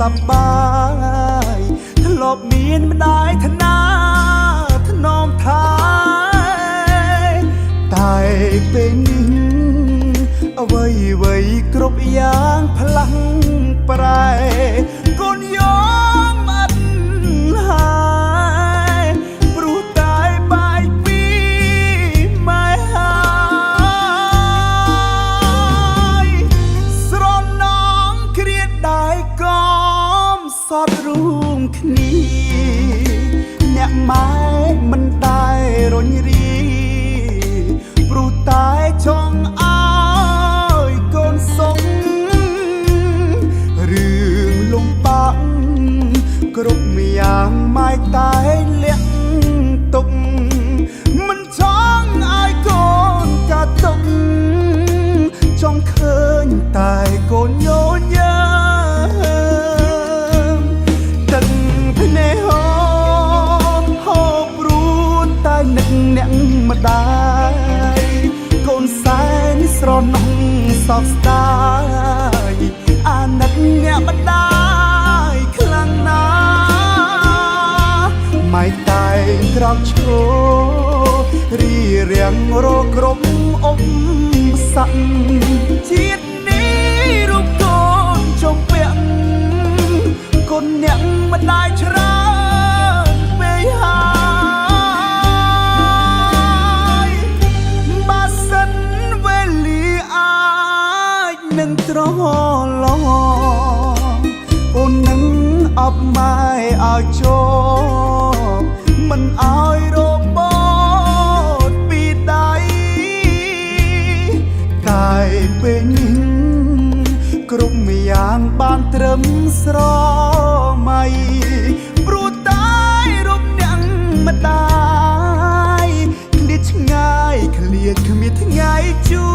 សប្បាយធ្លាប់មានម្ដាយថ្នាថ្នមថែតែពេលនេះអ្វីគ្រប់យ៉ាងផ្លាំងប្រែកូនយោមអត់ហើយព្រោះតែបាយពីម៉ែហើយស្រណងគ្រាដៃកមសតរួមគ្នាអ្នកម៉ែមិនដែលរញរីព្រោះតែចង់ឲ្យកូនសុខរឿងលំបាកគ្រប់យ៉ាងម៉ែតែលាក់ទុកមិនចង់ឲ្យកូនកាត់ទុកចង់ឃើញតែកូនញញឹមទឹកភ្នែកហូបព្រួតតែនឹកអ្នកម្ដាយកូនសែនស្រណោះសោកស្ដាយអាណិតអ្នកម្ដាយខ្លាំងណាស់ម៉ែតែក្រោកឈររីរាំងរកគ្រប់អុំស័កជាតិនេះរូបកូនចុងពាក់កូនអ្នកម្ដាយច្រើនពេកហើយបើសិនវេលាអាចនឹងត្រឡប់អូននឹងអបម៉ែឲ្យជោគមិនឲ្យរបត់ពីដៃតែពេលនេះគ្រប់យ៉ាងបានត្រឹមស្រមៃព្រោះតែរូបអ្នកម្ដាយឃ្លាតឆ្ងាយឃ្លាតគ្មានថ្ងៃជួប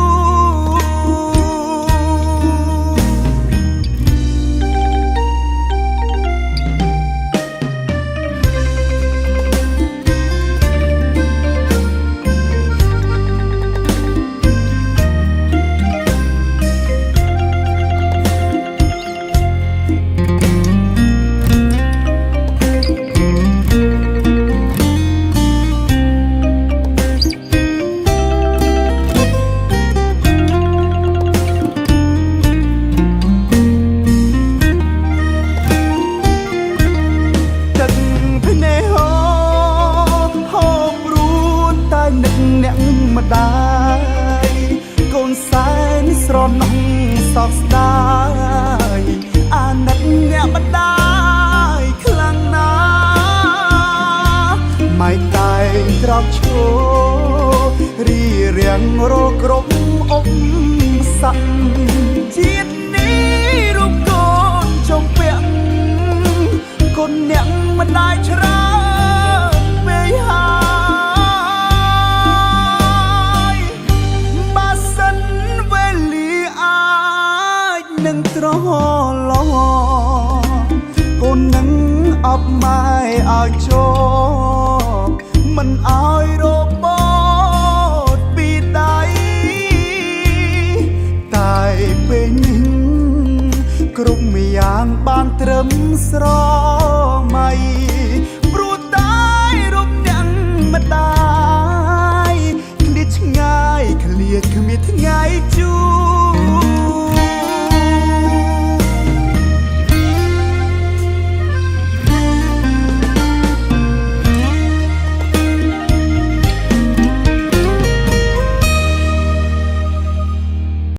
ម្ដាយកូនសែនស្រណោះសោកស្ដាយអាណិតអ្នកម្ដាយខ្លាំងណាស់ម៉ែតែក្រោកឈររីរាំងរកគ្រប់អុំស័កជាតិនេះរូបកូនចុងពាក់កូនអ្នកម្ដាយច្រើនពេកហើយនឹងត្រឡប់កូននឹងអបម៉ែឲ្យជោគមិនឲ្យរបត់ពីដៃតែពេលនេះគ្រប់យ៉ាងបានត្រឹមស្រមៃ